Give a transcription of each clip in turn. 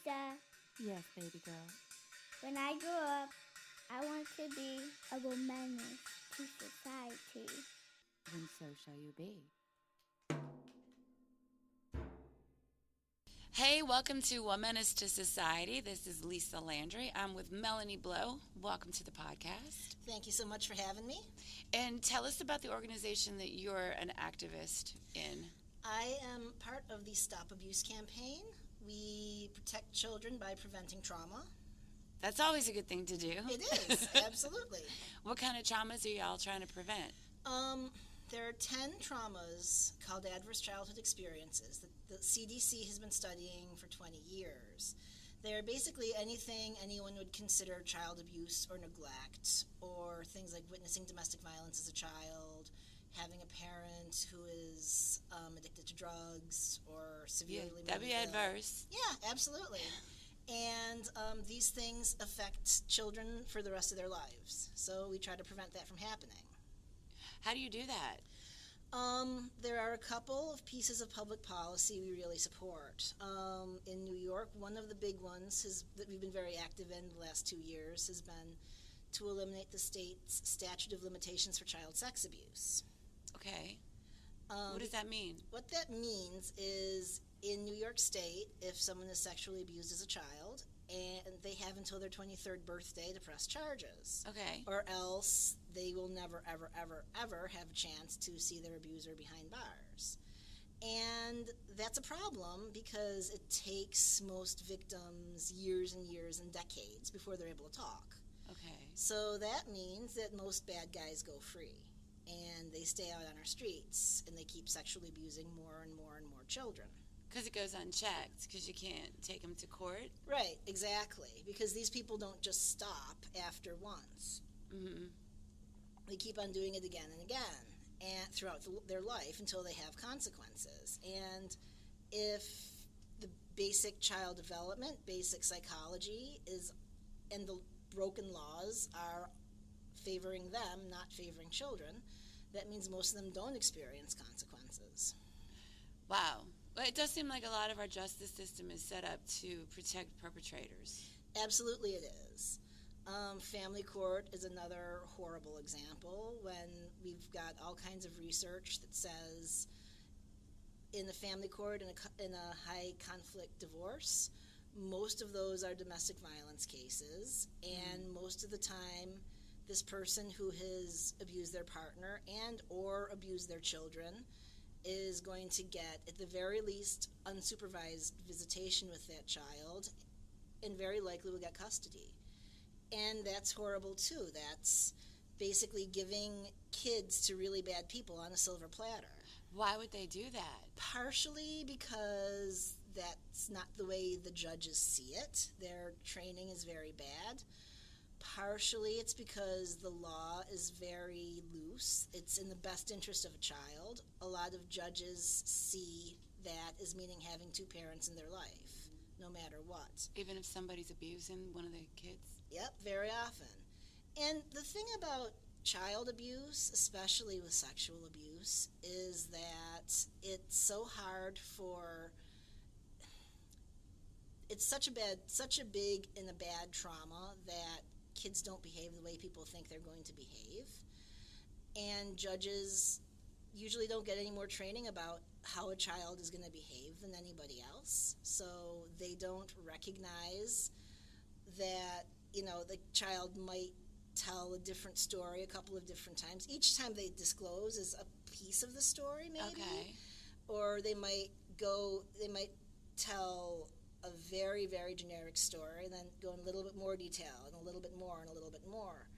Lisa, Yes, baby girl. when I grow up, I want to be a menace to society. Then so shall you be. Hey, welcome to One Menace to Society. This is Lisa Landry. I'm with Melanie Blow. Welcome to the podcast. Thank you so much for having me. And tell us about the organization that you're an activist in. I am part of the Stop Abuse campaign. We protect children by preventing trauma. That's always a good thing to do. It is, absolutely. What kind of traumas are y'all trying to prevent? There are 10 traumas called adverse childhood experiences that the CDC has been studying for 20 years. They're basically anything anyone would consider child abuse or neglect, or things like witnessing domestic violence as a child, having a parent who is addicted to drugs or severely that'd be adverse. Yeah, absolutely. And these things affect children for the rest of their lives. So we try to prevent that from happening. How do you do that? There are a couple of pieces of public policy we really support. In New York, one of the big ones that we've been very active in the last 2 years has been to eliminate the state's statute of limitations for child sex abuse. Okay. What does that mean? What that means is in New York State, if someone is sexually abused as a child, and they have until their 23rd birthday to press charges. Okay. Or else they will never, ever, ever, ever have a chance to see their abuser behind bars. And that's a problem because it takes most victims years and years and decades before they're able to talk. Okay. So that means that most bad guys go free and they stay out on our streets and they keep sexually abusing more and more and more children. Because it goes unchecked, because you can't take them to court. Right, exactly. Because these people don't just stop after once. Mm-hmm. They keep on doing it again and again, and throughout their life until they have consequences. And if the basic child development, basic psychology and the broken laws are favoring them, not favoring children, that means most of them don't experience consequences. Wow. Well, it does seem like a lot of our justice system is set up to protect perpetrators. Absolutely it is. Family court is another horrible example when we've got all kinds of research that says in the family court, in a high conflict divorce, most of those are domestic violence cases, and most of the time this person who has abused their partner and or abused their children is going to get, at the very least, unsupervised visitation with that child, and very likely will get custody. And that's horrible too. That's basically giving kids to really bad people on a silver platter. Why would they do that? Partially because that's not the way the judges see it. Their training is very bad. Partially it's because the law is very loose. It's in the best interest of a child. A lot of judges see that as meaning having two parents in their life, no matter what. Even if somebody's abusing one of the kids? Yep, very often. And the thing about child abuse, especially with sexual abuse, is that it's so hard for... It's such a big and a bad trauma that kids don't behave the way people think they're going to behave. And judges usually don't get any more training about how a child is going to behave than anybody else. So they don't recognize that, the child might tell a different story a couple of different times. Each time they disclose is a piece of the story, maybe. Okay. Or they might tell a very, very generic story and then go in a little bit more detail and a little bit more and a little bit more.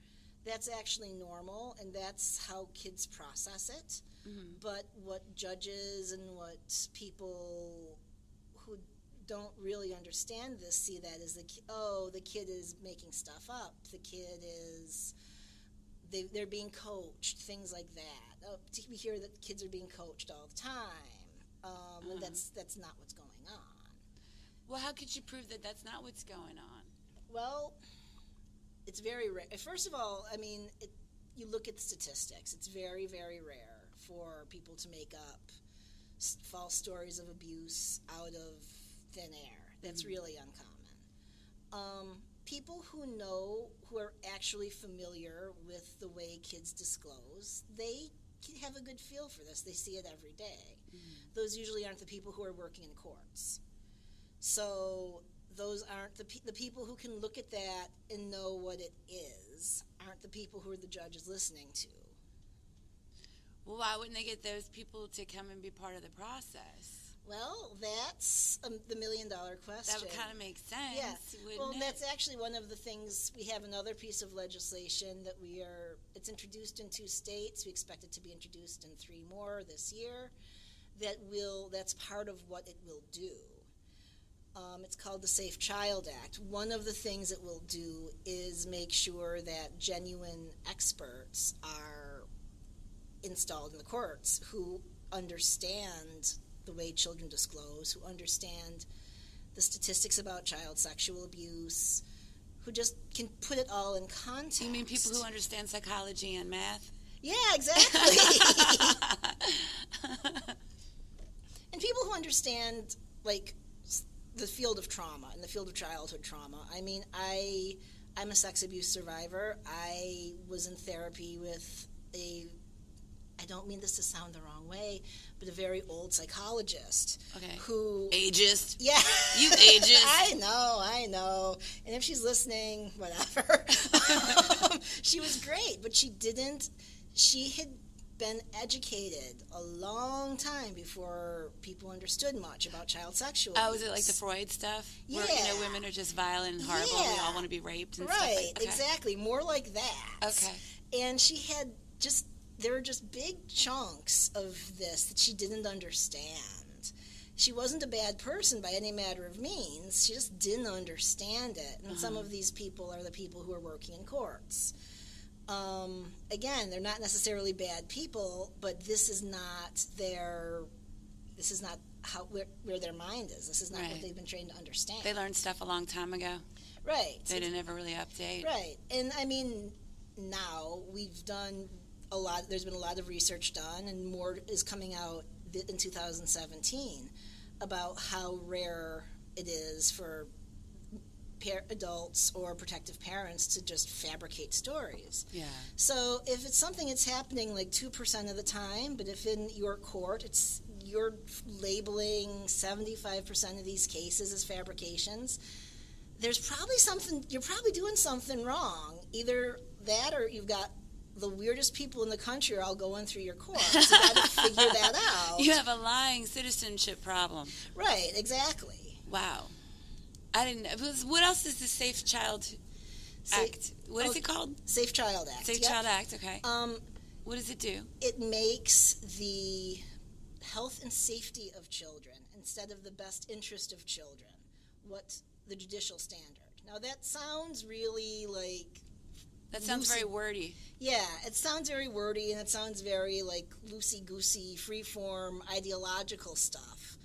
That's actually normal, and that's how kids process it. Mm-hmm. But what judges and what people who don't really understand this see that as the kid is making stuff up. The kid is... They're being coached, things like that. We hear that kids are being coached all the time, and that's not what's going on. Well, how could you prove that that's not what's going on? Well, it's very rare. First of all, you look at the statistics. It's very, very rare for people to make up false stories of abuse out of thin air. That's really uncommon. People who are actually familiar with the way kids disclose, they have a good feel for this. They see it every day. Those usually aren't the people who are working in courts. So those aren't the people who can look at that and know what it is, aren't the people who are the judges listening to. Well, why wouldn't they get those people to come and be part of the process? Well, that's the million-dollar question. That would kind of make sense, Yeah. wouldn't Well, it? that's actually one of the things. We have another piece of legislation that it's introduced in 2 states. We expect it to be introduced in 3 more this year. That's part of what it will do. It's called the Safe Child Act. One of the things it will do is make sure that genuine experts are installed in the courts who understand the way children disclose, who understand the statistics about child sexual abuse, who just can put it all in context. You mean people who understand psychology and math? Yeah, exactly. And people who understand, like, the field of trauma and the field of childhood trauma. I mean, I'm a sex abuse survivor. I was in therapy with I don't mean this to sound the wrong way, but a very old psychologist. Okay. Who... Ageist. Yeah. You ageist. I know. And if she's listening, whatever. She was great, but she had been educated a long time before people understood much about child sexual abuse. Oh, is it like the Freud stuff? Yeah. Where, women are just violent and horrible and we all want to be raped and stuff like that? Right, exactly. More like that. Okay. And there were just big chunks of this that she didn't understand. She wasn't a bad person by any matter of means. She just didn't understand it. And some of these people are the people who are working in courts. Again, they're not necessarily bad people, but this is not where their mind is. This is not what they've been trained to understand. They learned stuff a long time ago. Right. They didn't ever really update. Right. And I mean, now we've done a lot. There's been a lot of research done, and more is coming out in 2017 about how rare it is for adults or protective parents to just fabricate stories. Yeah. So if it's something that's happening like 2% of the time, but if in your court you're labeling 75% of these cases as fabrications, there's probably you're probably doing something wrong. Either that or you've got the weirdest people in the country are all going through your courts. You got to figure that out. You have a lying citizenship problem. Right, exactly. Wow. I didn't know. What else is the Safe Child Act? What is it called? Safe Child Act. Safe Child Act, okay. What does it do? It makes the health and safety of children, instead of the best interest of children, what the judicial standard. Now that sounds really like... That sounds very wordy. Yeah, it sounds very wordy, and it sounds very like loosey-goosey, free-form, ideological stuff.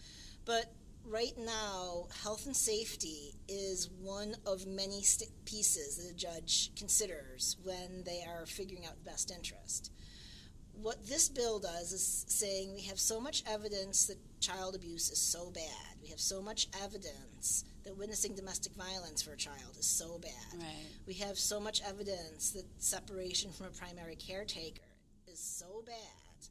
But right now, health and safety is one of many pieces that a judge considers when they are figuring out best interest. What this bill does is saying we have so much evidence that child abuse is so bad. We have so much evidence that witnessing domestic violence for a child is so bad. Right. We have so much evidence that separation from a primary caretaker is so bad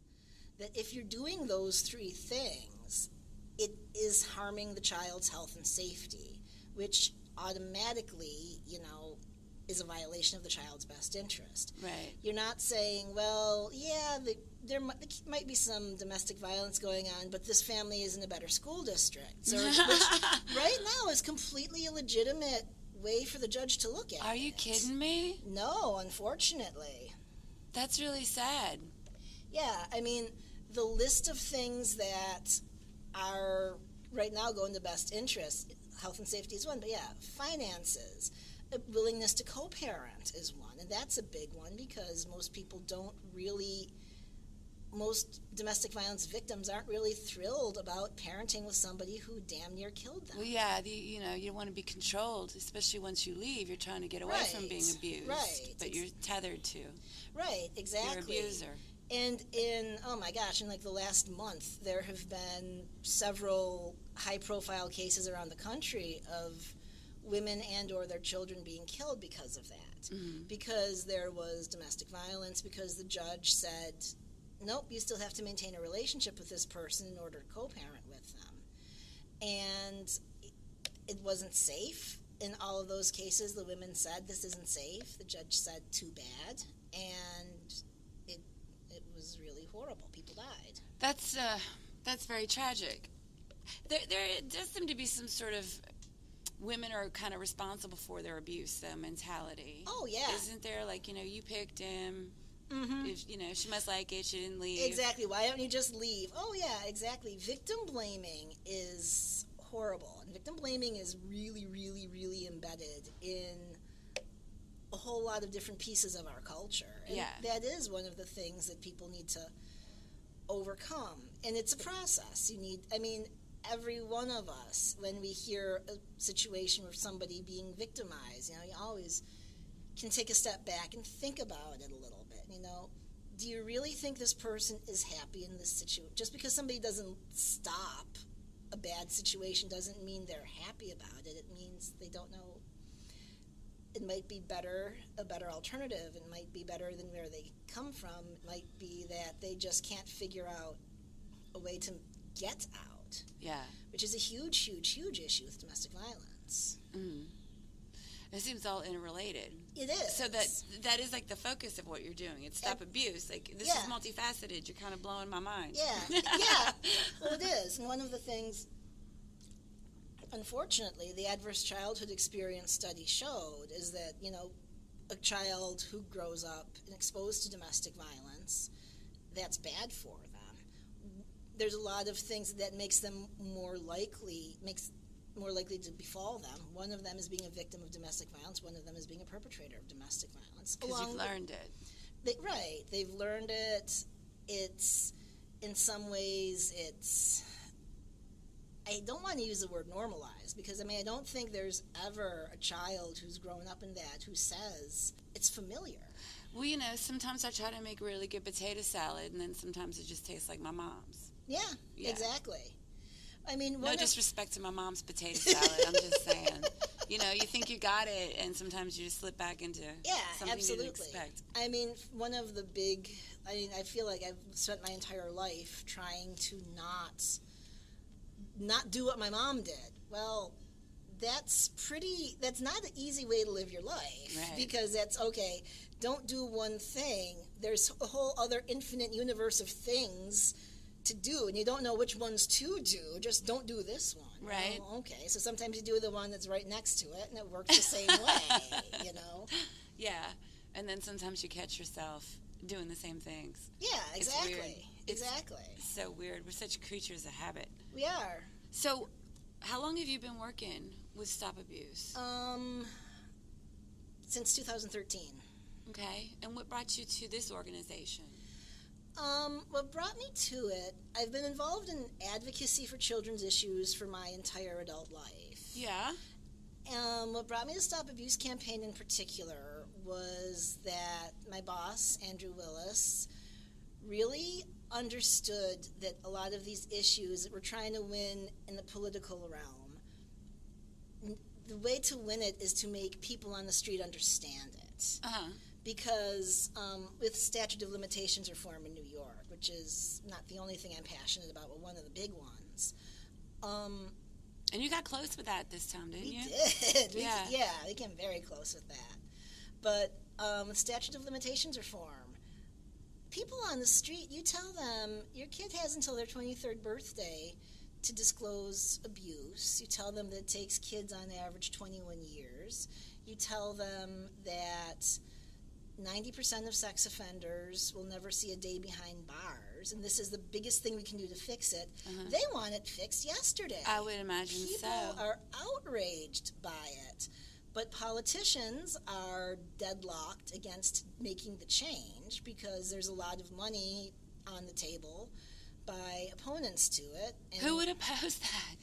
that if you're doing those 3 things, it is harming the child's health and safety, which automatically, is a violation of the child's best interest. Right. You're not saying, well, yeah, there might be some domestic violence going on, but this family is in a better school district. So, which right now is completely a legitimate way for the judge to look at it. Are you kidding me? No, unfortunately. That's really sad. Yeah, I mean, the list of things that are right now going to best interest, health and safety is one, but yeah, finances, willingness to co-parent is one, and that's a big one because most domestic violence victims aren't really thrilled about parenting with somebody who damn near killed them. Well, yeah, you want to be controlled, especially once you leave. You're trying to get away from being abused, but you're tethered to. Right, exactly. Your abuser. And in like the last month, there have been several high-profile cases around the country of women and or their children being killed because of that. Because there was domestic violence, because the judge said, nope, you still have to maintain a relationship with this person in order to co-parent with them. And it wasn't safe. In all of those cases, the women said, this isn't safe. The judge said, too bad. And it was really horrible. People died. That's very tragic. There does seem to be some sort of women are kind of responsible for their abuse mentality. Oh, yeah. Isn't there, like, you picked him. If, she must like it, she didn't leave. Exactly. Why don't you just leave? Oh, yeah, exactly. Victim blaming is horrible. And victim blaming is really, really, really embedded in a whole lot of different pieces of our culture. And that is one of the things that people need to overcome. And it's a process. Every one of us, when we hear a situation with somebody being victimized, you always can take a step back and think about it a little bit. Do you really think this person is happy in this situation? Just because somebody doesn't stop a bad situation doesn't mean they're happy about it. It means they don't know. It might be a better alternative. It might be better than where they come from. It might be that they just can't figure out a way to get out. Yeah. Which is a huge, huge, huge issue with domestic violence. It seems all interrelated. It is. So that is like the focus of what you're doing. It's stop abuse. Like, this is multifaceted. You're kind of blowing my mind. Yeah. Yeah. Well, it is. And one of the things, unfortunately, the adverse childhood experience study showed is that, a child who grows up and exposed to domestic violence, that's bad for them. There's a lot of things that makes them more likely to befall them. One of them is being a victim of domestic violence. One of them is being a perpetrator of domestic violence. Because you've learned it. They've learned it. It's, in some ways, I don't want to use the word normalized, because, I don't think there's ever a child who's grown up in that who says it's familiar. Well, sometimes I try to make really good potato salad, and then sometimes it just tastes like my mom's. Yeah. Exactly. No disrespect to my mom's potato salad. I'm just saying, you think you got it, and sometimes you just slip back into something absolutely. you didn't expect. One of the big, I feel like I've spent my entire life trying to not do what my mom did. Well, that's not an easy way to live your life. Right. Because that's, okay, don't do one thing. There's a whole other infinite universe of things to do, and you don't know which ones to do. Just don't do this one. Right. Oh, okay, so sometimes you do the one that's right next to it, and it works the same way, Yeah, and then sometimes you catch yourself doing the same things. Yeah, exactly. Exactly. It's so weird. We're such creatures of habit. We are. So, how long have you been working with Stop Abuse? Since 2013. Okay, and what brought you to this organization? What brought me to it, I've been involved in advocacy for children's issues for my entire adult life. Yeah. What brought me to Stop Abuse campaign in particular was that my boss, Andrew Willis, really understood that a lot of these issues that we're trying to win in the political realm, the way to win it is to make people on the street understand it. Uh-huh. Because with statute of limitations reform in New York, which is not the only thing I'm passionate about, but one of the big ones. And you got close with that this time, didn't you? We did. We came very close with that. But with statute of limitations reform, people on the street, you tell them your kid has until their 23rd birthday to disclose abuse. You tell them that it takes kids on average 21 years. You tell them that 90% of sex offenders will never see a day behind bars, and this is the biggest thing we can do to fix it. Uh-huh. They want it fixed yesterday. I would imagine People are outraged by it, but politicians are deadlocked against making the change because there's a lot of money on the table by opponents to it. And who would oppose that?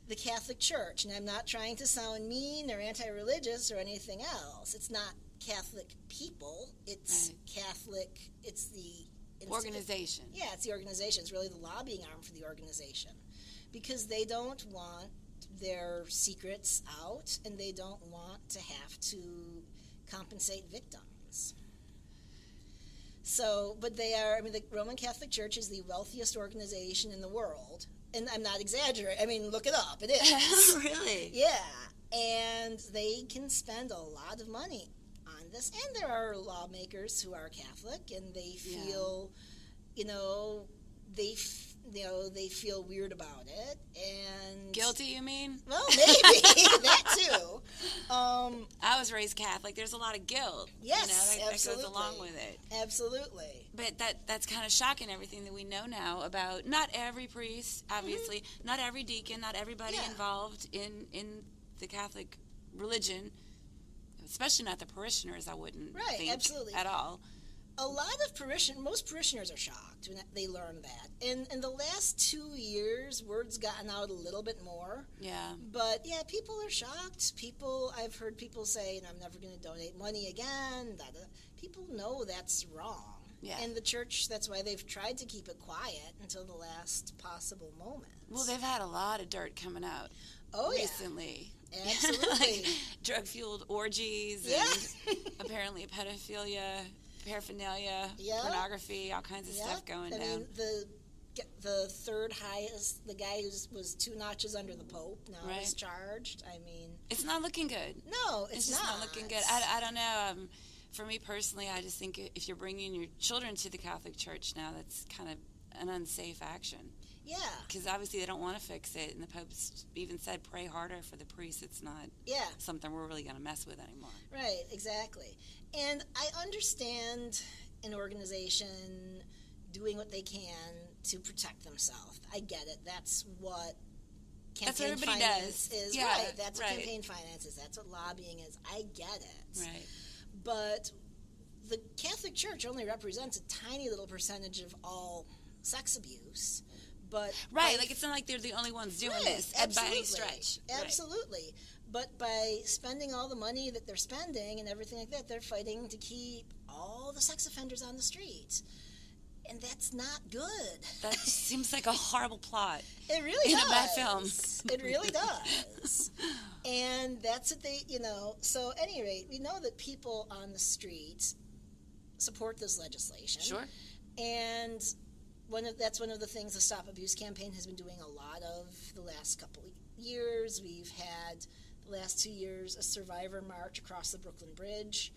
The Catholic Church, and I'm not trying to sound mean or anti-religious or anything else. It's not Catholic people, it's right. Catholic, it's the organization. It's the organization. It's really the lobbying arm for the organization, because they don't want their secrets out, and they don't want to have to compensate victims. So, but they are, I mean, the Roman Catholic Church is the wealthiest organization in the world. And I'm not exaggerating. I mean, look it up. It is. Really? Yeah. And they can spend a lot of money on this. And there are lawmakers who are Catholic, and they feel, they feel weird about it. And Guilty, you mean? well, maybe that too. I was raised Catholic. There's a lot of guilt. Yes, that absolutely. goes along with it. Absolutely. But that's kind of shocking, everything that we know now about not every priest, obviously, not every deacon, not everybody involved in the Catholic religion, especially not the parishioners, I wouldn't think absolutely. at all. A lot of most parishioners are shocked when they learn that. And in the last 2 years, word's gotten out a little bit more. Yeah. But yeah, people are shocked. I've heard people say, I'm never going to donate money again. People know that's wrong. Yeah. And the church, that's why they've tried to keep it quiet until the last possible moment. Well, they've had a lot of dirt coming out recently. Yeah. Absolutely. Like drug-fueled orgies and apparently pedophilia, paraphernalia, pornography, all kinds of stuff going down. I mean, the third highest, the guy who was 2 notches under the Pope now is charged. I mean, it's not looking good. No, it's just not looking good. I don't know. For me personally, I just think if you're bringing your children to the Catholic Church now, that's kind of an unsafe action. Yeah. Because obviously they don't want to fix it, and the Pope's even said, pray harder for the priests. It's not something we're really going to mess with anymore. Right, exactly. And I understand an organization doing what they can to protect themselves. I get it. That's what campaign finance is. Yeah, right. That's what campaign finance is. That's what lobbying is. I get it. Right. But the Catholic Church only represents a tiny little percentage of all sex abuse. But like it's not like they're the only ones doing this by any stretch. Absolutely. Right. But by spending all the money that they're spending and everything like that, they're fighting to keep all the sex offenders on the street. And that's not good. That seems like a horrible plot. It really does. In a bad film. It really does. And that's what they, so at any rate, we know that people on the street support this legislation. Sure. And that's one of the things the Stop Abuse campaign has been doing a lot of the last couple of years. We've had, the last 2 years, a survivor march across the Brooklyn Bridge,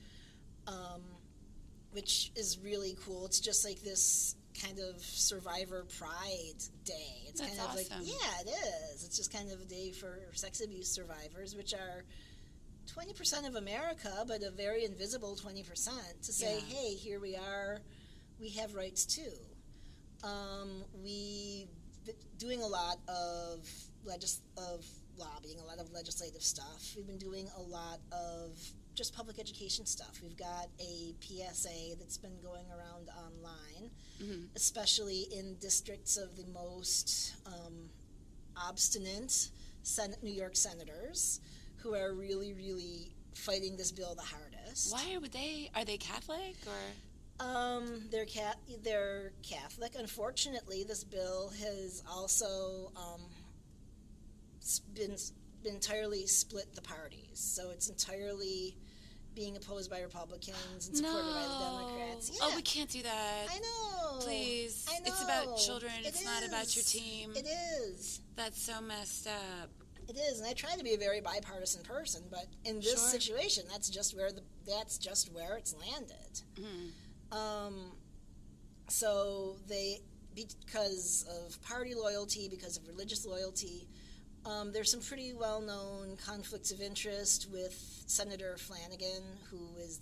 which is really cool. It's just like this kind of survivor pride day. It's That's kind of awesome. like, it is. It's just kind of a day for sex abuse survivors, which are 20% of America, but a very invisible 20%, to say, hey, here we are, we have rights too. We doing a lot of lobbying, a lot of legislative stuff. We've been doing a lot of just public education stuff. We've got a PSA that's been going around online, especially in districts of the most obstinate New York senators who are really, really fighting this bill the hardest. Why are they Catholic or? They're Catholic. Unfortunately, this bill has also been entirely split the parties. So it's entirely being opposed by Republicans and supported by the Democrats. Yeah. Oh, we can't do that. I know. Please. I know. It's about children. It's not about your team. It is. That's so messed up. It is, and I try to be a very bipartisan person, but in this situation, that's just where it's landed. So because of party loyalty, because of religious loyalty, there's some pretty well-known conflicts of interest with Senator Flanagan, who is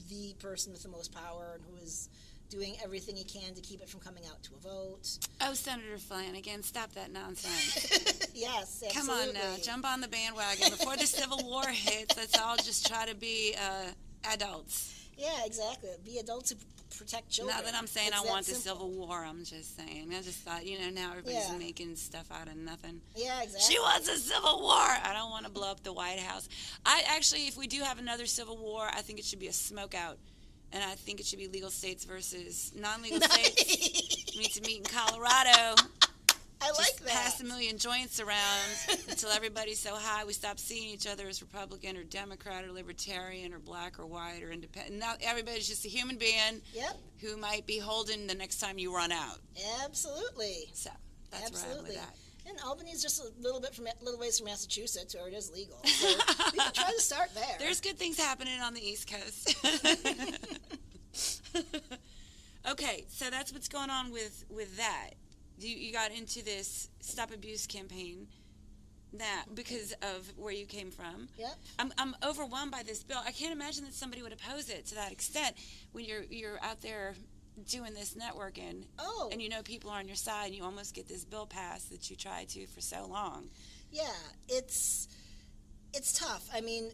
the person with the most power and who is doing everything he can to keep it from coming out to a vote. Oh, Senator Flanagan, stop that nonsense. Yes, absolutely. Come on now, jump on the bandwagon. Before the Civil War hits, let's all just try to be adults. Yeah, exactly. Be adults who protect children. Not that I'm saying it's I want the simple. Civil War. I'm just saying. I just thought, now everybody's making stuff out of nothing. Yeah, exactly. She wants a Civil War. I don't want to blow up the White House. If we do have another Civil War, I think it should be a smoke out. And I think it should be legal states versus non-legal states. We need to meet in Colorado. I like that. Pass a million joints around until everybody's so high we stop seeing each other as Republican or Democrat or Libertarian or black or white or independent. Now everybody's just a human being who might be holding the next time you run out. Absolutely. So that's where I'm with that. And Albany's just a little ways from Massachusetts, where it is legal. So we can try to start there. There's good things happening on the East Coast. Okay, so that's what's going on with that. You got into this Stop Abuse campaign because of where you came from. Yep. I'm overwhelmed by this bill. I can't imagine that somebody would oppose it to that extent when you're out there doing this networking. Oh. And you know people are on your side, and you almost get this bill passed that you tried to for so long. Yeah, it's tough. I mean,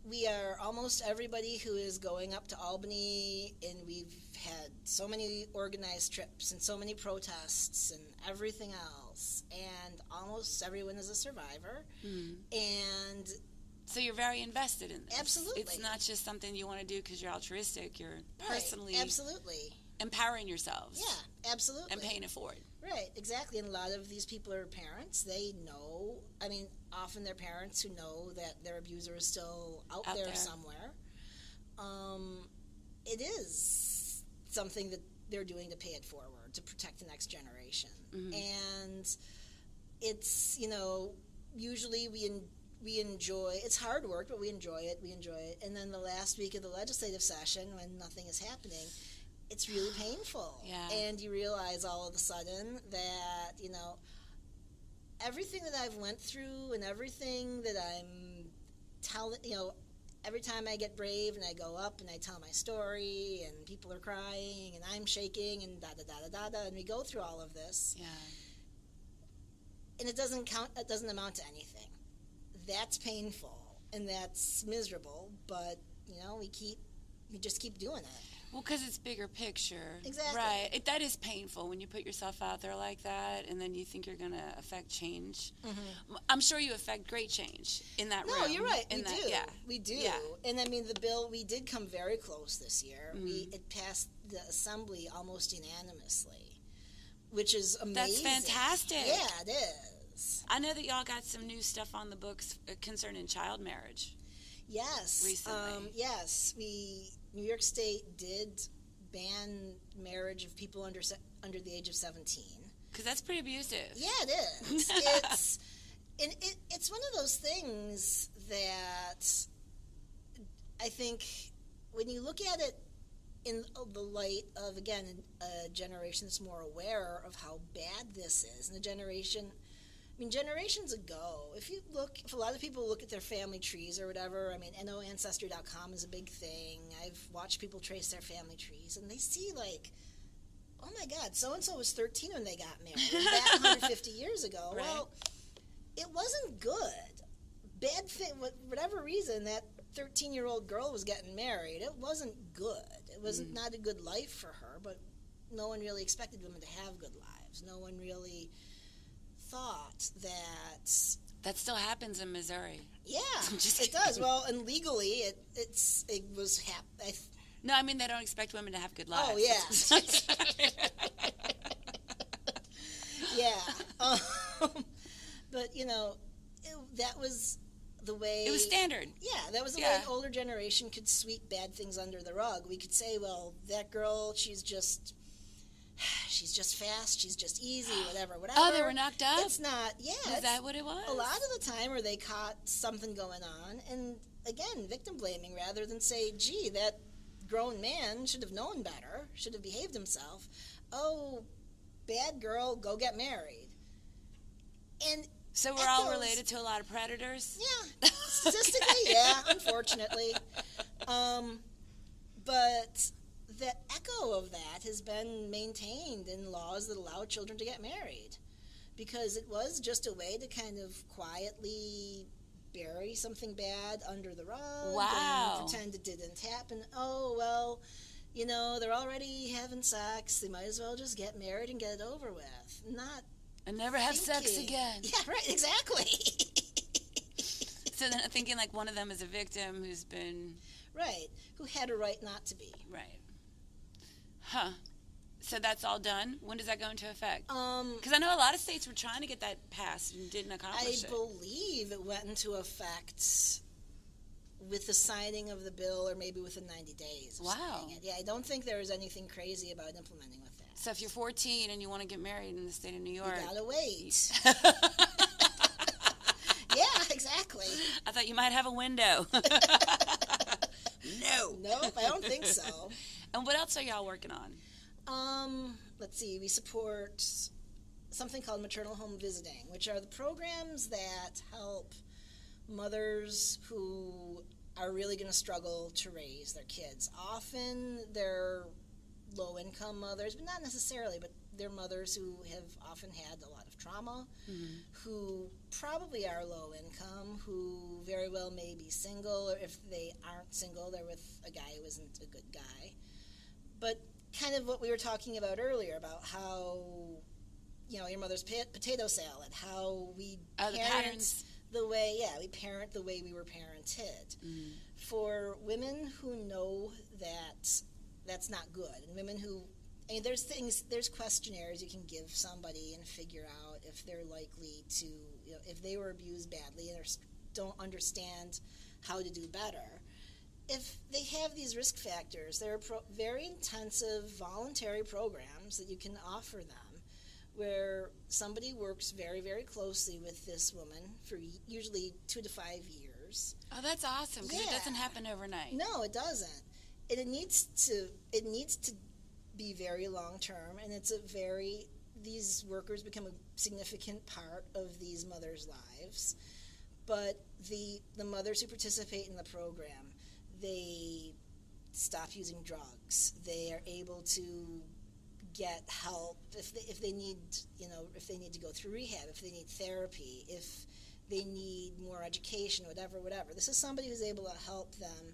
we are almost everybody who is going up to Albany, and we've had so many organized trips and so many protests and everything else, and almost everyone is a survivor. And so you're very invested in this. Absolutely. It's not just something you want to do because you're altruistic. You're personally absolutely empowering yourselves. Yeah, absolutely. And paying it forward. Right, exactly. And a lot of these people are parents. They know, I mean, often they're parents who know that their abuser is still out there somewhere. It is something that they're doing to pay it forward, to protect the next generation. And it's, usually we enjoy, it's hard work, but we enjoy it. And then the last week of the legislative session, when nothing is happening, it's really painful. Yeah. And you realize all of a sudden that, everything that I've went through and everything that I'm telling, every time I get brave and I go up and I tell my story and people are crying and I'm shaking and da-da-da-da-da-da, and we go through all of this. Yeah. And it doesn't amount to anything. That's painful and that's miserable, but, we just keep doing it. Well, because it's bigger picture. Exactly. Right. That is painful when you put yourself out there like that, and then you think you're going to affect change. I'm sure you affect great change in that room. No, you're right. We do. Yeah. We do. Yeah. And, I mean, the bill, we did come very close this year. It passed the Assembly almost unanimously, which is amazing. That's fantastic. Yeah, it is. I know that y'all got some new stuff on the books concerning child marriage. Yes. Recently. Yes. New York State did ban marriage of people under the age of 17. Because that's pretty abusive. Yeah, it is. It's one of those things that I think when you look at it in the light of, again, a generation that's more aware of how bad this is, and generations ago, if a lot of people look at their family trees or whatever, I know Ancestry.com is a big thing. I've watched people trace their family trees, and they see, oh my God, so-and-so was 13 when they got married, back 150 years ago. Right. Well, it wasn't good. Bad thing, whatever reason, that 13-year-old girl was getting married, it wasn't good. It was not a good life for her, but no one really expected women to have good lives. No one really thought that still happens in Missouri. Yeah, it does. Well, and legally, it was No, I mean they don't expect women to have good lives. Oh yeah, yeah. But that was the way. It was standard. Yeah, that was the way an older generation could sweep bad things under the rug. We could say, well, that girl, she's just fast, she's just easy, whatever. Oh, they were knocked up? It's not, Is that what it was? A lot of the time where they caught something going on, and again, victim blaming rather than say, gee, that grown man should have known better, should have behaved himself. Oh, bad girl, go get married. And so we're all related to a lot of predators? Yeah, statistically, yeah, unfortunately. But the echo of that has been maintained in laws that allow children to get married, because it was just a way to kind of quietly bury something bad under the rug. Wow. And pretend it didn't happen. Oh, well, they're already having sex. They might as well just get married and get it over with. Not and never have sex again. Yeah, right, exactly. So then thinking like one of them is a victim who's been... Right, who had a right not to be. Right. Huh. So that's all done? When does that go into effect? Um, Because I know a lot of states were trying to get that passed and didn't I accomplish it. believe it went into effect with the signing of the bill, or maybe within 90 days. Of Wow. signing it. Yeah, I don't think there was anything crazy about implementing with that. So if you're 14 and you want to get married in the state of New York, You gotta wait. Yeah, exactly. I thought you might have a window. No. Nope, I don't think so. And what else are y'all working on? Let's see, we support something called maternal home visiting, which are the programs that help mothers who are really going to struggle to raise their kids. Often they're low-income mothers, but not necessarily, but they're mothers who have often had a lot of trauma, who probably are low-income, who very well may be single, or if they aren't single, they're with a guy who isn't a good guy. But kind of what we were talking about earlier, about how, your mother's potato salad, how we The patterns. we parent the way we were parented. For women who know that that's not good, and women who, there's questionnaires you can give somebody and figure out if they're likely to, if they were abused badly and don't understand how to do better. If they have these risk factors, there are very intensive voluntary programs that you can offer them, where somebody works very, very closely with this woman for usually 2 to 5 years. Oh, that's awesome, because it Yeah. doesn't happen overnight. No, it doesn't. It needs to be very long term, and these workers become a significant part of these mothers' lives. But the mothers who participate in the program, they stop using drugs. They are able to get help if they need to go through rehab, if they need therapy, if they need more education, whatever. This is somebody who's able to help them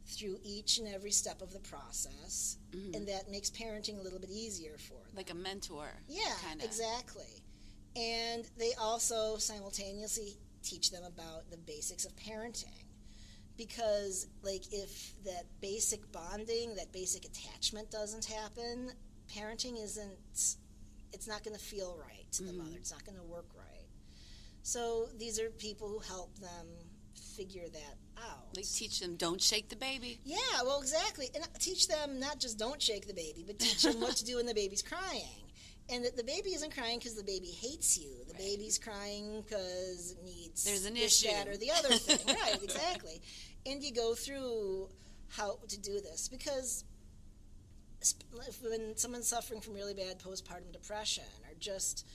through each and every step of the process, and that makes parenting a little bit easier for them. Like a mentor. Yeah, kinda. exactly. And they also simultaneously teach them about the basics of parenting. Because, if that basic bonding, that basic attachment doesn't happen, parenting it's not going to feel right to the mother. It's not going to work right. So these are people who help them figure that out. Like teach them, don't shake the baby. Yeah, well, exactly. And teach them not just don't shake the baby, but teach them what to do when the baby's crying. And that the baby isn't crying because the baby hates you. The baby's crying because it needs There's an this, issue. that, or the other thing. Right, exactly. And you go through how to do this. Because when someone's suffering from really bad postpartum depression, or just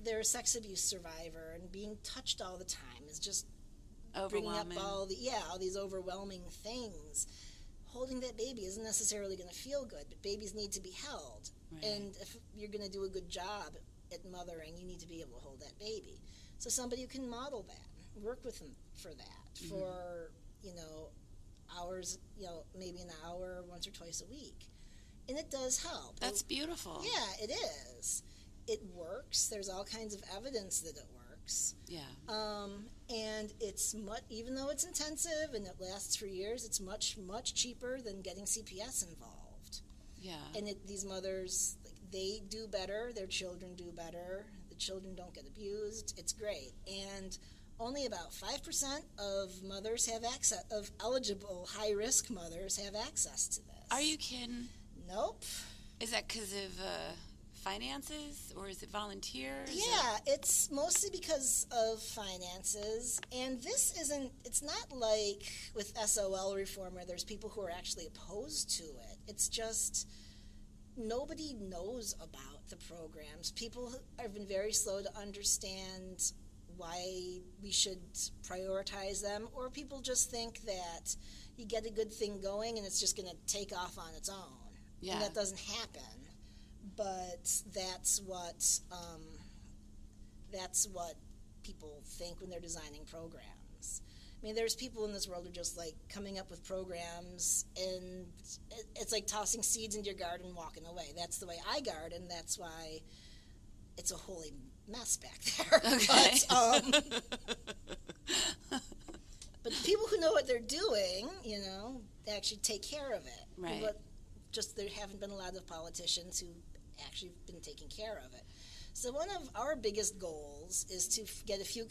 they're a sex abuse survivor, and being touched all the time is just bringing up Overwhelming. all these overwhelming things. Holding that baby isn't necessarily going to feel good, but babies need to be held. Right. And if you're going to do a good job at mothering, you need to be able to hold that baby. So somebody who can model that, work with them for that, for, hours, maybe an hour once or twice a week. And it does help. That's beautiful. Yeah, it is. It works. There's all kinds of evidence that it works. Yeah. And it's even though it's intensive and it lasts for years, it's much, much cheaper than getting CPS involved. Yeah. And these mothers, they do better. Their children do better. The children don't get abused. It's great. And only about 5% of mothers have access, of eligible high-risk mothers have access to this. Are you kidding? Nope. Is that because of finances, or is it volunteers? Yeah, it's mostly because of finances, and it's not like with SOL reform where there's people who are actually opposed to it. It's just nobody knows about the programs. People have been very slow to understand why we should prioritize them, or people just think that you get a good thing going and it's just going to take off on its own. Yeah. And that doesn't happen. But that's what people think when they're designing programs. I mean, there's people in this world who are just coming up with programs, and it's like tossing seeds into your garden and walking away. That's the way I garden. That's why it's a holy mess back there. Okay. But the people who know what they're doing, they actually take care of it. Right. But just there haven't been a lot of politicians who actually have been taking care of it. So one of our biggest goals is to get a few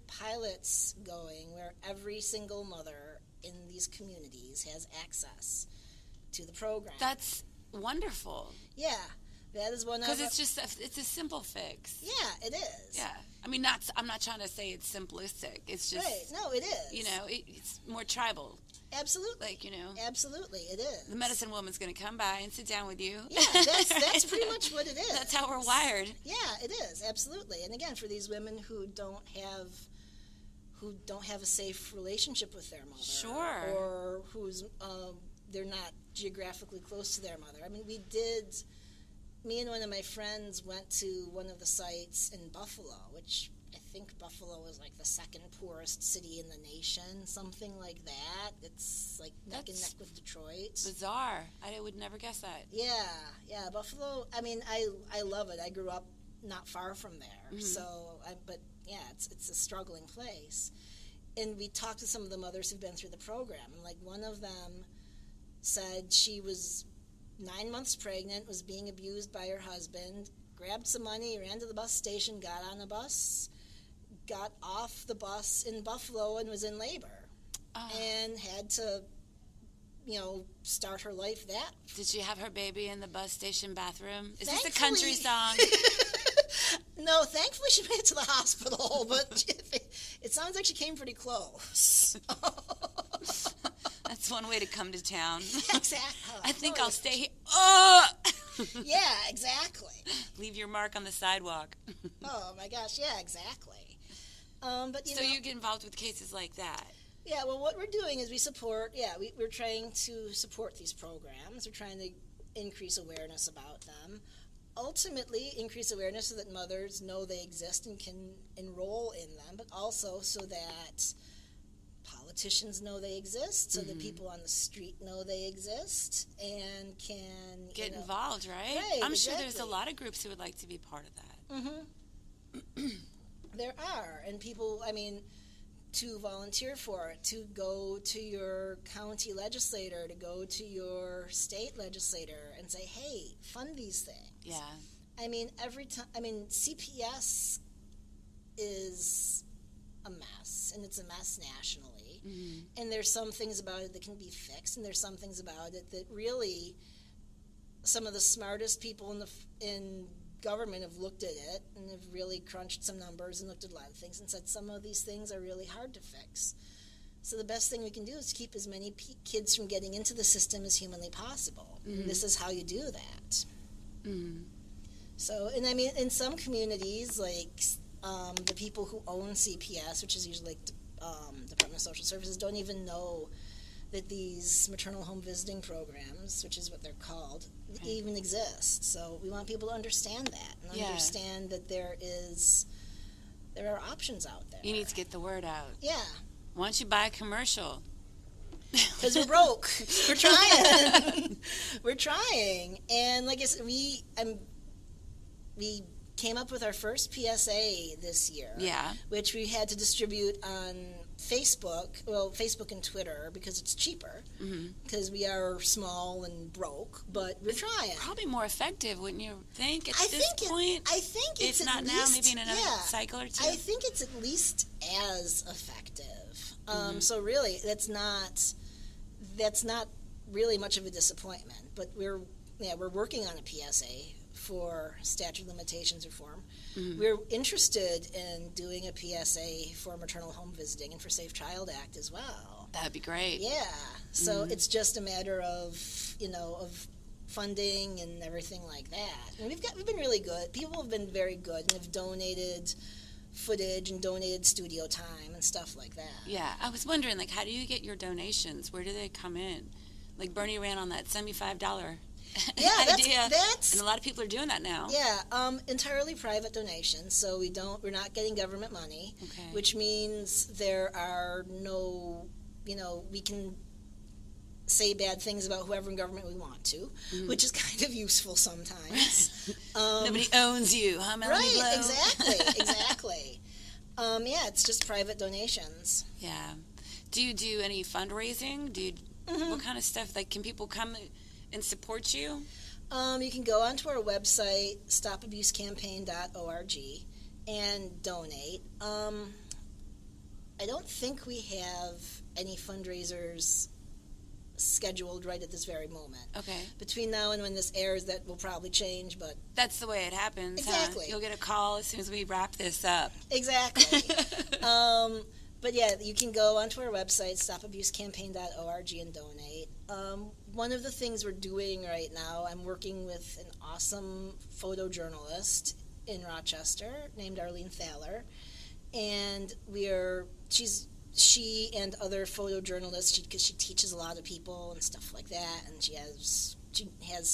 pilots going where every single mother in these communities has access to the program. That's wonderful. Yeah, that is one of. Because it's a simple fix. Yeah, it is. Yeah, I mean, I'm not trying to say it's simplistic. It's just right. No, it is. You know, it's more tribal. Absolutely. Like, you know. Absolutely, it is. The medicine woman's going to come by and sit down with you. Yeah, that's pretty much what it is. That's how we're wired. Yeah, it is. Absolutely. And again, for these women who don't have a safe relationship with their mother. Sure. Or who's they're not geographically close to their mother. I mean, me and one of my friends went to one of the sites in Buffalo, which I think Buffalo is like the second poorest city in the nation, something like that. It's like neck and neck with Detroit. Bizarre. I would never guess that. Yeah, Buffalo. I mean, I love it. I grew up not far from there, but yeah, it's a struggling place. And we talked to some of the mothers who've been through the program, and like one of them said she was 9 months pregnant, was being abused by her husband, grabbed some money, ran to the bus station, got on a bus, got off the bus in Buffalo and was in labor, and had to, start her life that. Did she have her baby in the bus station bathroom? Is Thankfully, this a country song? No, thankfully she made it to the hospital, but it sounds like she came pretty close. That's one way to come to town. Exactly. I think I'll stay here. Oh! Yeah, exactly. Leave your mark on the sidewalk. Oh, my gosh, yeah, exactly. But so you get involved with cases like that? Yeah, well, what we're doing is we're trying to support these programs. We're trying to increase awareness about them. Ultimately, increase awareness so that mothers know they exist and can enroll in them, but also so that politicians know they exist, so that people on the street know they exist and can get involved, right? I'm sure there's a lot of groups who would like to be part of that. Mm-hmm. There are, and people, to volunteer for it, to go to your county legislator, to go to your state legislator and say, hey, fund these things. Yeah. Every time, CPS is a mess, and it's a mess nationally. Mm-hmm. And there's some things about it that can be fixed, and there's some things about it that really some of the smartest people in government have looked at it and have really crunched some numbers and looked at a lot of things and said some of these things are really hard to fix. So the best thing we can do is keep as many kids from getting into the system as humanly possible. Mm-hmm. And this is how you do that. Mm-hmm. So, in some communities, like the people who own CPS, which is usually like Department of Social Services, don't even know that these maternal home visiting programs, which is what they're called, even exist. So we want people to understand that and understand that there are options out there. You need to get the word out. Yeah. Why don't you buy a commercial? Because we're broke. We're trying. We're trying. And like I said, we came up with our first PSA this year. Yeah. Which we had to distribute on Facebook and Twitter because it's cheaper. Because we are small and broke, but we're trying. Probably more effective, wouldn't you think? At this point, I think it's if not now, maybe in another cycle or two. I think it's at least as effective. So really, that's not really much of a disappointment. But we're working on a PSA for statute of limitations reform. Mm-hmm. We're interested in doing a PSA for maternal home visiting and for Safe Child Act as well. That'd be great. Yeah. So it's just a matter of funding and everything like that. And we've been really good. People have been very good and have donated footage and donated studio time and stuff like that. Yeah. I was wondering, how do you get your donations? Where do they come in? Like Bernie ran on that $75 idea. That's and a lot of people are doing that now. Yeah, entirely private donations. So we're not getting government money, which means there are no, we can say bad things about whoever in government we want to, which is kind of useful sometimes. Nobody owns you, huh, Melanie? Right, exactly. It's just private donations. Yeah. Do you do any fundraising? What kind of stuff? Can people come and support you? You can go onto our website, stopabusecampaign.org, and donate. I don't think we have any fundraisers scheduled right at this very moment. Okay. Between now and when this airs, that will probably change, but... That's the way it happens, Exactly. Huh? You'll get a call as soon as we wrap this up. Exactly. But yeah, you can go onto our website, stopabusecampaign.org, and donate. One of the things we're doing right now, I'm working with an awesome photojournalist in Rochester named Arlene Thaler, and she and other photojournalists, because she teaches a lot of people and stuff like that, and she has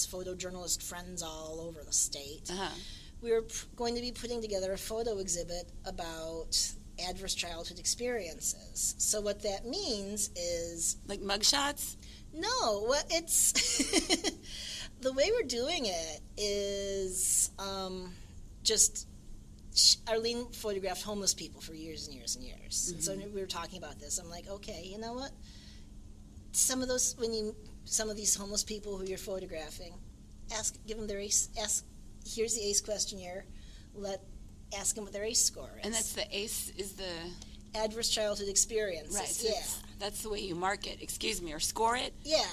photojournalist friends all over the state. Uh-huh. We're going to be putting together a photo exhibit about adverse childhood experiences. So what that means is... Like mugshots? No, well, it's... the way we're doing it is just... Arlene photographed homeless people for years and years and years. Mm-hmm. And so we were talking about this. I'm like, okay, you know what? Some of these homeless people who you're photographing, give them their ACE, here's the ACE questionnaire, ask them what their ACE score is. And that's the ACE is the... Adverse childhood experiences. Right, so that's the way you mark it, or score it? Yeah,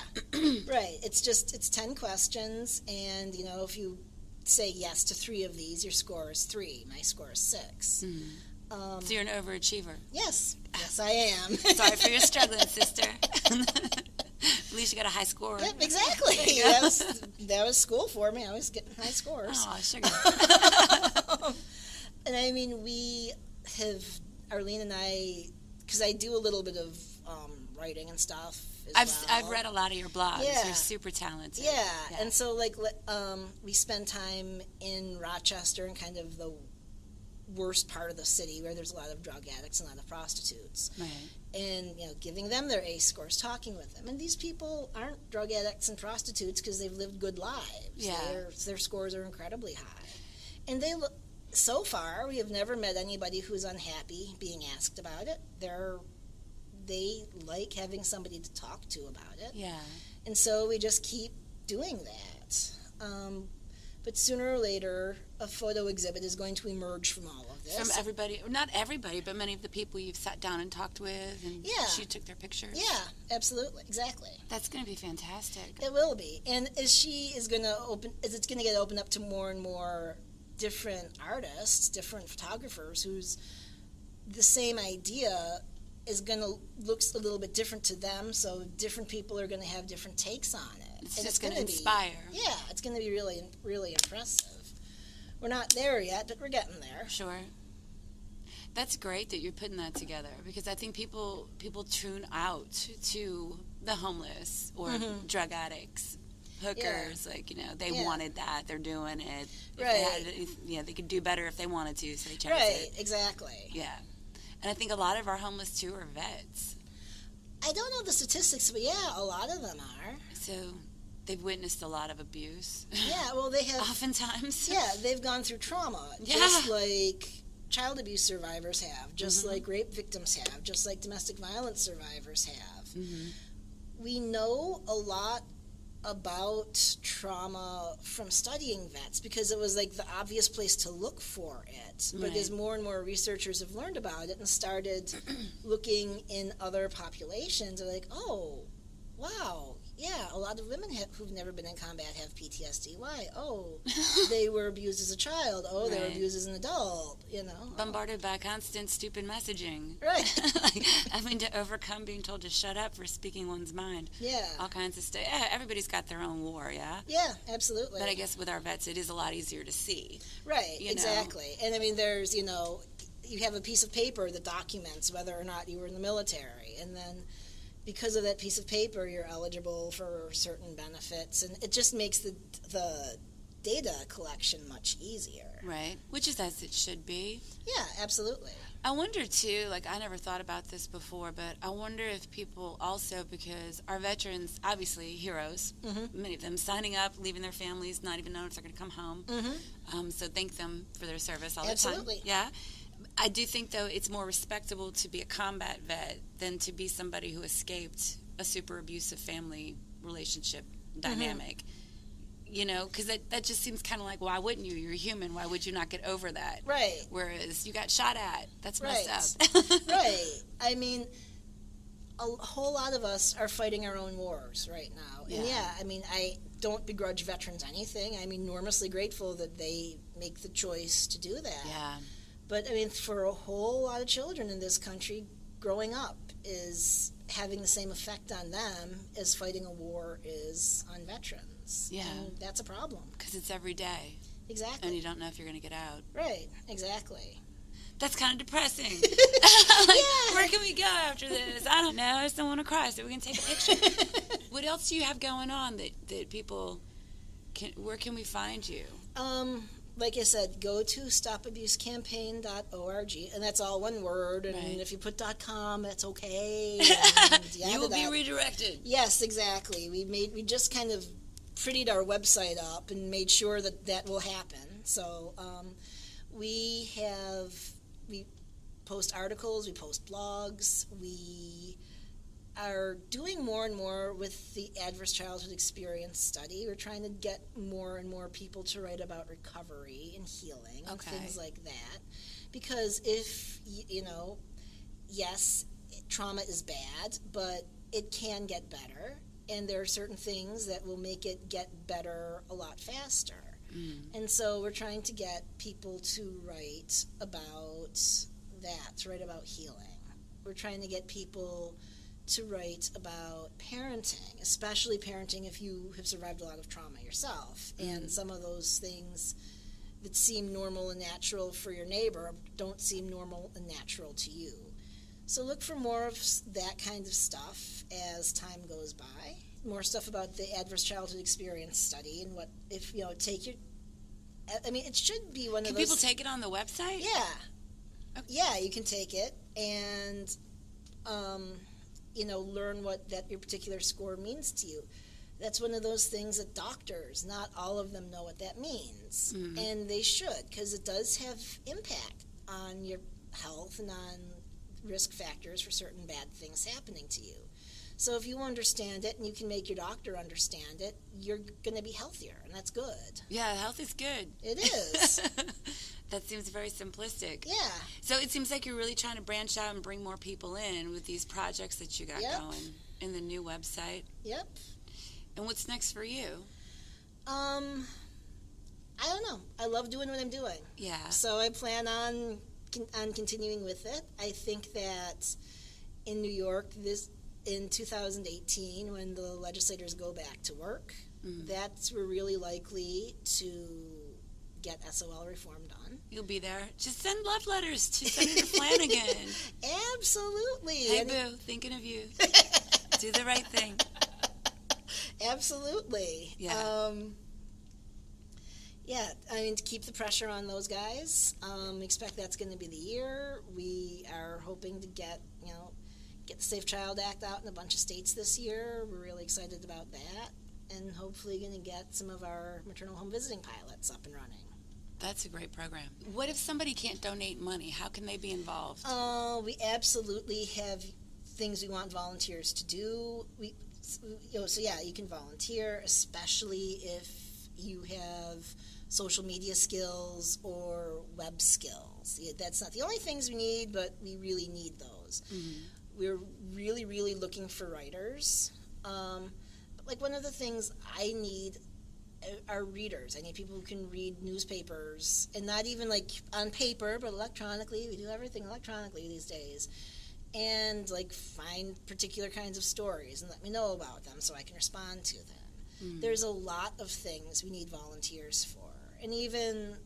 right. It's 10 questions, and, if you say yes to 3 of these, your score is 3. My score is 6. Mm-hmm. So you're an overachiever. Yes. Yes, I am. Sorry for your struggling, sister. At least you got a high score. Yep, exactly. That was school for me. I was getting high scores. Oh, sugar. And I mean, Arlene and I, because I do a little bit of writing and stuff as well. I've read a lot of your blogs. Yeah. You're super talented. Yeah. And so we spend time in Rochester and kind of the worst part of the city where there's a lot of drug addicts and a lot of prostitutes. Right. And, giving them their ACE scores, talking with them. And these people aren't drug addicts and prostitutes because they've lived good lives. Yeah. Their scores are incredibly high. And so far, we have never met anybody who's unhappy being asked about it. They like having somebody to talk to about it. Yeah. And so we just keep doing that. But sooner or later, a photo exhibit is going to emerge from all of this. From everybody, not everybody, but many of the people you've sat down and talked with, and she took their pictures. Yeah, absolutely, exactly. That's going to be fantastic. It will be. And it's going to get opened up to more and more different artists, different photographers whose the same idea is going to look a little bit different to them, so different people are going to have different takes on it. It's just going to inspire. Yeah, it's going to be really, really impressive. We're not there yet, but we're getting there. Sure. That's great that you're putting that together, because I think people tune out to the homeless or drug addicts, hookers. They wanted that, they're doing it. Right. They could do better if they wanted to, so they chose it. Right, exactly. Yeah. And I think a lot of our homeless, too, are vets. I don't know the statistics, but a lot of them are. So they've witnessed a lot of abuse. Yeah, well, they have. Oftentimes. Yeah, they've gone through trauma. Yeah. Just like child abuse survivors have, just like rape victims have, just like domestic violence survivors have. Mm-hmm. We know a lot about trauma from studying vets because it was like the obvious place to look for it. But as more and more researchers have learned about it and started looking in other populations, they're like, oh, wow, a lot of women who've never been in combat have PTSD. Why? Oh, they were abused as a child. Oh, they were abused as an adult, Bombarded by constant stupid messaging. Right. Having to overcome being told to shut up for speaking one's mind. Yeah. All kinds of stuff. Yeah, everybody's got their own war, yeah? Yeah, absolutely. But I guess with our vets, it is a lot easier to see. Right, exactly. And I mean, there's, you have a piece of paper that documents whether or not you were in the military. And then because of that piece of paper, you're eligible for certain benefits. And it just makes the data collection much easier. Right, which is as it should be. Yeah, absolutely. I wonder, too, I never thought about this before, but I wonder if people also, because our veterans, obviously heroes, many of them signing up, leaving their families, not even knowing if they're going to come home. So thank them for their service all the time. Absolutely. Yeah. I do think, though, it's more respectable to be a combat vet than to be somebody who escaped a super abusive family relationship, dynamic. You know, because that just seems kind of like, why wouldn't you? You're human. Why would you not get over that? Right. Whereas you got shot at. That's Right. messed up. Right. I mean, a whole lot of us are fighting our own wars right now. And I mean, I don't begrudge veterans anything. I'm enormously grateful that they make the choice to do that. Yeah. But I mean, for a whole lot of children in this country, growing up is having the same effect on them as fighting a war is on veterans. Yeah. And that's a problem. Because it's every day. Exactly. And you don't know if you're going to get out. Right. Exactly. That's kind of depressing. Yeah. Where can we go after this? I don't know. I just don't want to cry, so we can take a picture. What else do you have going on that people can? Where can we find you? Like I said, go to stopabusecampaign.org, and that's all one word. And Right. if you put .com, that's okay. And You will be redirected. Yes, exactly. We just kind of prettied our website up and made sure that will happen. So we post articles, we post blogs, we are doing more and more with the adverse childhood experience study. We're trying to get more and more people to write about recovery and healing and things like that. Because if, yes, trauma is bad, but it can get better. And there are certain things that will make it get better a lot faster. And so we're trying to get people to write about that, to write about healing. We're trying to get people to write about parenting, especially parenting if you have survived a lot of trauma yourself. And some of those things that seem normal and natural for your neighbor don't seem normal and natural to you. So look for more of that kind of stuff as time goes by. More stuff about the adverse childhood experience study and what if take your. I mean, it should be one of those. Can people take it on the website? Yeah, yeah, you can take it and learn what that your particular score means to you. That's one of those things that doctors, not all of them know what that means, and they should, because it does have impact on your health and on risk factors for certain bad things happening to you. So if you understand it and you can make your doctor understand it, you're going to be healthier, and that's good. Yeah, health is good. It is. That seems very simplistic. Yeah. So it seems like you're really trying to branch out and bring more people in with these projects that you got going in the new website. Yep. And what's next for you? I don't know. I love doing what I'm doing. Yeah. So I plan on continuing with it. I think that in New York, in 2018, when the legislators go back to work, we're really likely to get SOL reform done. You'll be there. Just send love letters to Senator Flanagan. Absolutely. Hey, boo, thinking of you. Do the right thing. Absolutely. Yeah. I mean, to keep the pressure on those guys. Expect that's going to be the year. We are hoping to get the Safe Child Act out in a bunch of states this year. We're really excited about that. And hopefully going to get some of our maternal home visiting pilots up and running. That's a great program. What if somebody can't donate money? How can they be involved? We absolutely have things we want volunteers to do. You can volunteer, especially if you have social media skills or web skills. That's not the only things we need, but we really need those. We're really, really looking for writers. But one of the things I need are readers. I need people who can read newspapers, and not even on paper, but electronically. We do everything electronically these days. And find particular kinds of stories and let me know about them so I can respond to them. There's a lot of things we need volunteers for. And even,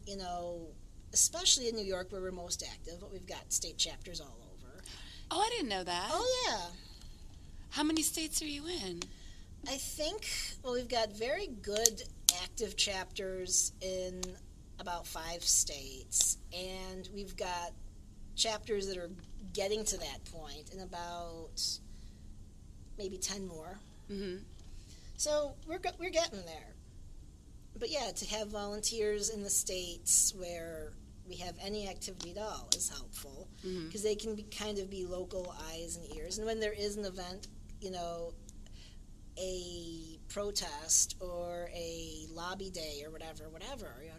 especially in New York where we're most active, but we've got state chapters all over. Oh, I didn't know that. Oh, yeah. How many states are you in? I think, we've got very good active chapters in about 5 states. And we've got chapters that are getting to that point in about maybe 10 more. So we're getting there. But yeah, to have volunteers in the states where we have any activity at all is helpful, because they can be local eyes and ears. And when there is an event, a protest or a lobby day or whatever,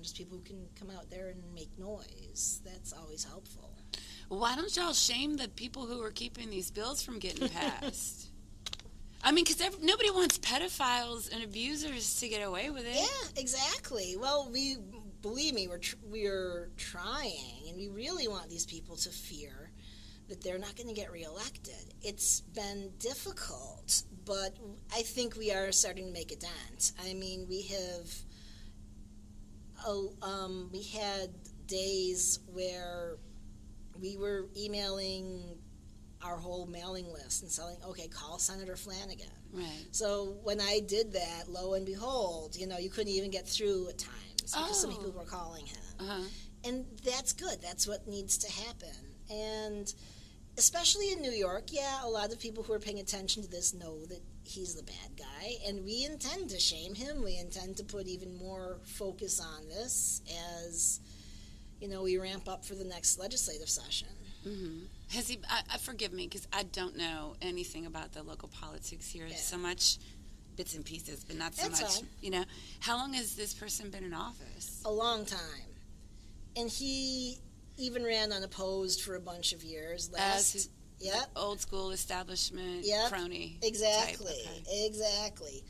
just people who can come out there and make noise. That's always helpful. Why don't y'all shame the people who are keeping these bills from getting passed? I mean, because nobody wants pedophiles and abusers to get away with it. Yeah, exactly. Well, believe me, we're trying, and we really want these people to fear that they're not going to get reelected. It's been difficult, but I think we are starting to make a dent. I mean, we had days where we were emailing our whole mailing list and saying, okay, call Senator Flanagan. Right. So when I did that, lo and behold, you couldn't even get through at times because so many people were calling him. Uh-huh. And that's good. That's what needs to happen. And especially in New York, a lot of people who are paying attention to this know that he's the bad guy, and we intend to shame him. We intend to put even more focus on this as, we ramp up for the next legislative session. Mm-hmm. Has he? Forgive me, because I don't know anything about the local politics here. Yeah. So much bits and pieces, but not so That's much. fine. How long has this person been in office? A long time, and he even ran unopposed for a bunch of years. Yep. Old school establishment crony. Exactly. Type. Okay. Exactly.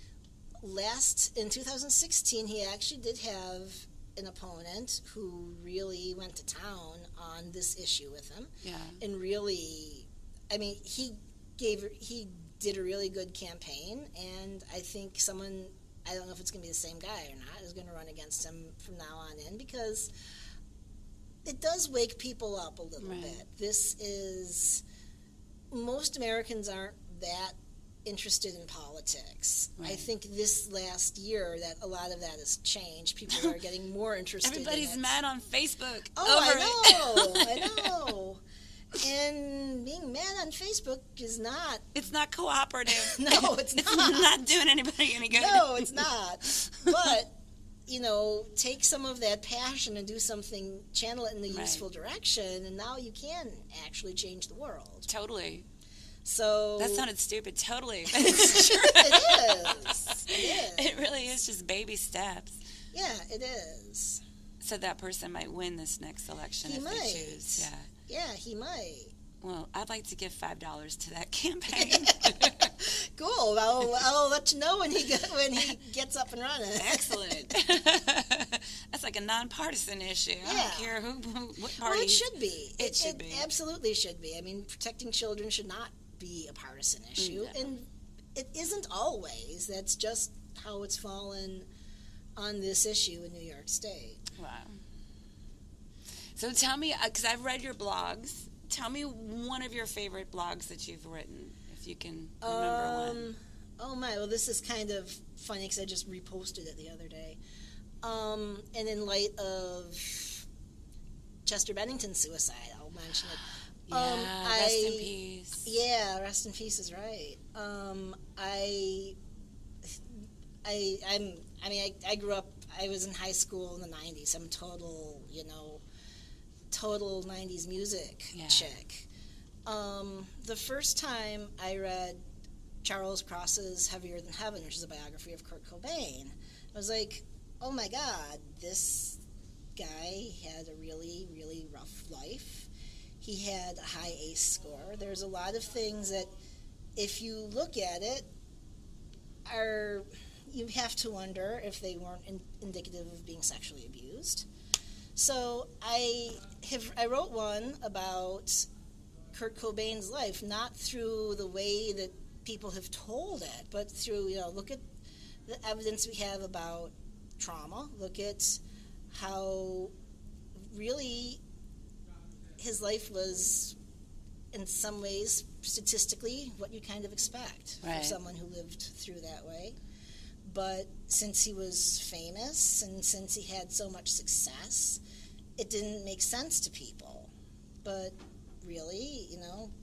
In 2016, he actually did have an opponent who really went to town on this issue with him. Yeah. And really, he did a really good campaign, and I think I don't know if it's going to be the same guy or not, is going to run against him from now on in, because it does wake people up a little bit. Most Americans aren't that interested in politics. Right. I think this last year that a lot of that has changed. People are getting more interested. Everybody's mad on Facebook. I know. And being mad on Facebook is not... It's not cooperative. No, it's not. It's not doing anybody any good. No, it's not. But, take some of that passion and do something, channel it in the useful direction, and now you can actually change the world. Totally. So that sounded stupid. Totally. It is. It really is just baby steps. Yeah, it is. So that person might win this next election they choose. Yeah. Yeah, he might. Well, I'd like to give $5 to that campaign. Cool. I'll let you know when he gets up and running. Excellent. That's like a nonpartisan issue. I don't care what party. Well, it should be. It should be. Absolutely should be. I mean, protecting children should not be a partisan issue, and it isn't always. That's just how it's fallen on this issue in New York State. Wow. So tell me, because I've read your blogs, tell me one of your favorite blogs that you've written, if you can remember one. Oh my, well this is kind of funny because I just reposted it the other day. And in light of Chester Bennington's suicide, I'll mention it. Rest in peace. Yeah, rest in peace is right. I grew up, I was in high school in the 90s. I'm total 90s music chick. The first time I read Charles Cross's Heavier Than Heaven, which is a biography of Kurt Cobain, I was like, oh my God, this guy had a really, really rough life. He had a high ACE score. There's a lot of things that, if you look at it, you have to wonder if they weren't indicative of being sexually abused. So I wrote one about Kurt Cobain's life, not through the way that people have told it, but through, look at the evidence we have about trauma, look at how really his life was, in some ways, statistically, what you kind of expect for someone who lived through that way. But since he was famous and since he had so much success, it didn't make sense to people. But really,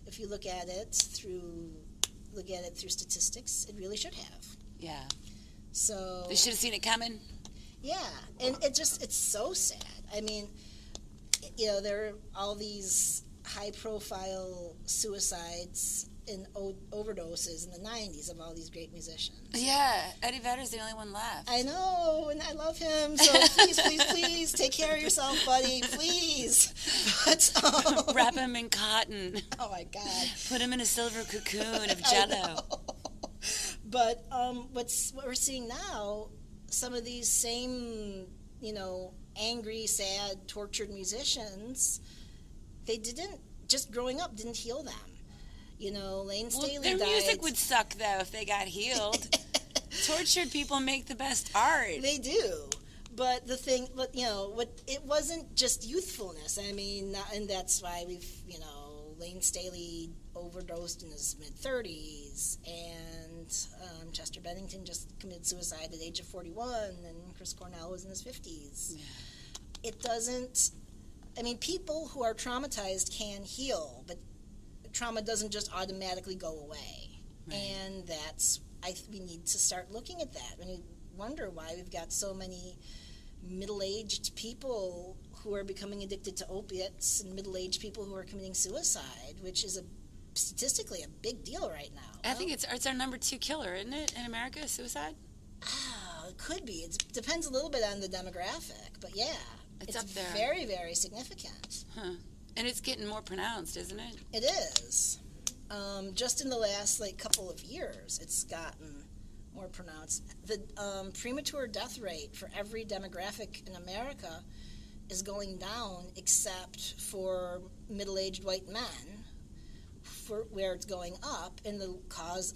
if you look at it through statistics, it really should have. Yeah. So they should have seen it coming. Yeah, and it's so sad. I mean, there are all these high-profile suicides in overdoses in the 90s of all these great musicians. Yeah, Eddie Vedder's the only one left. I know, and I love him. So please, take care of yourself, buddy. Please. But, Wrap him in cotton. Oh, my God. Put him in a silver cocoon of Jell-O. But what we're seeing now, some of these same, angry, sad, tortured musicians, they just growing up didn't heal them. Lane Staley their died. music would suck, though, if they got healed. Tortured people make the best art. They do. But the thing, it wasn't just youthfulness. I mean, and that's why Lane Staley overdosed in his mid-30s, and Chester Bennington just committed suicide at the age of 41, and Chris Cornell was in his 50s. Yeah. It doesn't, people who are traumatized can heal, but trauma doesn't just automatically go away. Right. And we need to start looking at that. We wonder why we've got so many middle-aged people who are becoming addicted to opiates and middle-aged people who are committing suicide, which is statistically a big deal right now. I think it's our number 2 killer, isn't it, in America, suicide? It could be. It depends a little bit on the demographic, but yeah. It's up there. Very, very significant. Huh. And it's getting more pronounced, isn't it? It is. Just in the last couple of years, it's gotten more pronounced. The premature death rate for every demographic in America is going down, except for middle-aged white men, where it's going up, and the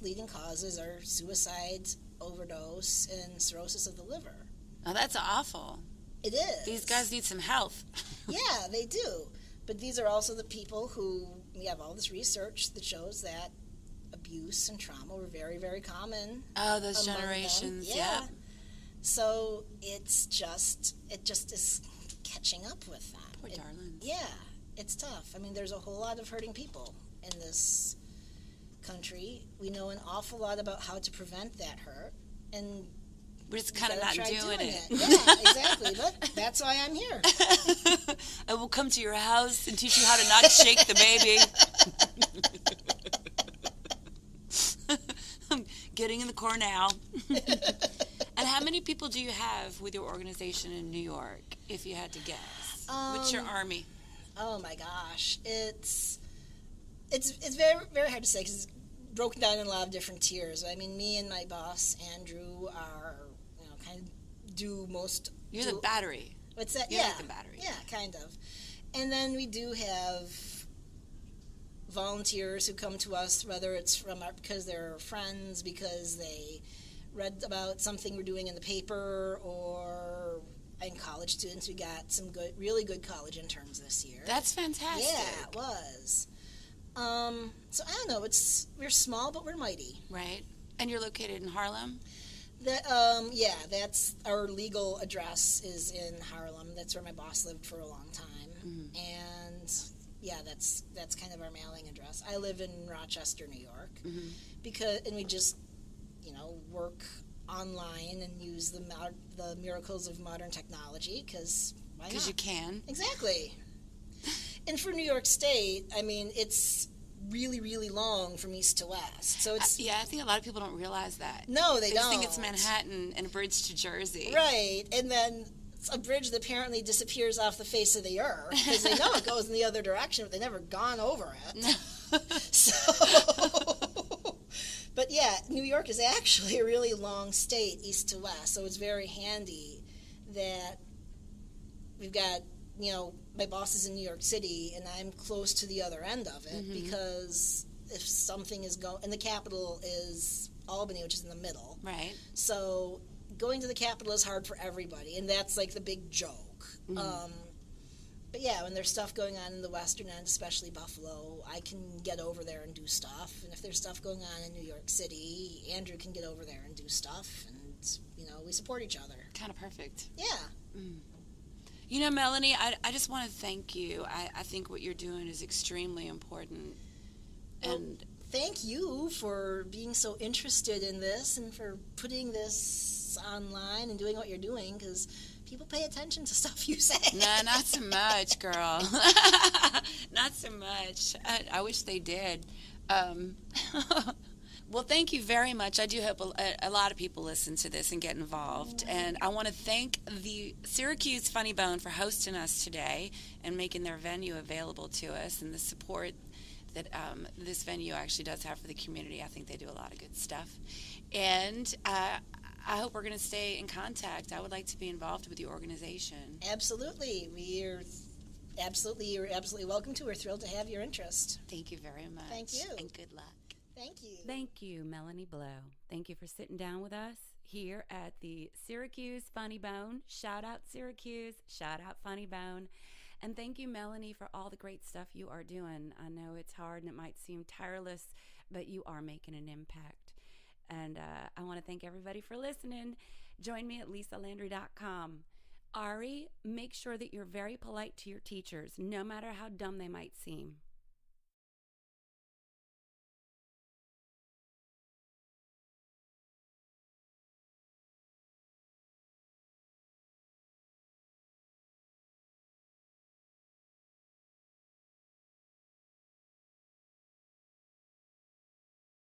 leading causes are suicide, overdose, and cirrhosis of the liver. Oh, that's awful. It is. These guys need some health. Yeah, they do. But these are also the people who, we have all this research that shows that abuse and trauma were very, very common. Oh, those among generations, them. yeah. So it just is catching up with them. Poor darlings. Yeah, it's tough. There's a whole lot of hurting people in this country. We know an awful lot about how to prevent that hurt, and we're just kind of not doing it. Yeah, exactly. But that's why I'm here. I will come to your house and teach you how to not shake the baby. I'm getting in the car now. And how many people do you have with your organization in New York, if you had to guess? What's your army? Oh my gosh, it's very, very hard to say because it's broken down in a lot of different tiers. Me and my boss Andrew are kind of do most. You're the battery. What's that? You're yeah, like the battery. Yeah, kind of. And then we do have volunteers who come to us, whether it's because they're friends, because they read about something we're doing in the paper, or in college students. We got some really good college interns this year. That's fantastic. Yeah, it was. So I don't know. We're small, but we're mighty. Right. And you're located in Harlem? That's our legal address is in Harlem. That's where my boss lived for a long time. Mm-hmm. And yeah, that's kind of our mailing address. I live in Rochester, New York, mm-hmm. And we just work online and use the miracles of modern technology because why not? Because you can. Exactly. And for New York State, it's really, really long from east to west. So it's I think a lot of people don't realize that. No, they don't. They think it's Manhattan and a bridge to Jersey. Right, and then it's a bridge that apparently disappears off the face of the earth because they know it goes in the other direction, but they've never gone over it. No. But yeah, New York is actually a really long state, east to west, so it's very handy that we've got, my boss is in New York City, and I'm close to the other end of it, mm-hmm. because if something is and the capital is Albany, which is in the middle. Right. So going to the capital is hard for everybody, and that's the big joke. Mm-hmm. But yeah, when there's stuff going on in the western end, especially Buffalo, I can get over there and do stuff. And if there's stuff going on in New York City, Andrew can get over there and do stuff. And, we support each other. Kind of perfect. Yeah. Mm. Melanie, I just want to thank you. I think what you're doing is extremely important. And thank you for being so interested in this and for putting this online and doing what you're doing, because people pay attention to stuff you say. No, not so much, girl. Not so much. I wish they did. Well, thank you very much. I do hope a lot of people listen to this and get involved. And I want to thank the Syracuse Funny Bone for hosting us today and making their venue available to us, and the support that this venue actually does have for the community. I think they do a lot of good stuff. And I hope we're going to stay in contact. I would like to be involved with the organization. Absolutely. You're absolutely welcome to. We're thrilled to have your interest. Thank you very much. Thank you. And good luck. Thank you. Thank you, Melanie Blow. Thank you for sitting down with us here at the Syracuse Funny Bone. Shout out Syracuse. Shout out Funny Bone. And thank you, Melanie, for all the great stuff you are doing. I know it's hard and it might seem tireless, but you are making an impact. And I want to thank everybody for listening. Join me at lisalandry.com. Ari, make sure that you're very polite to your teachers, no matter how dumb they might seem.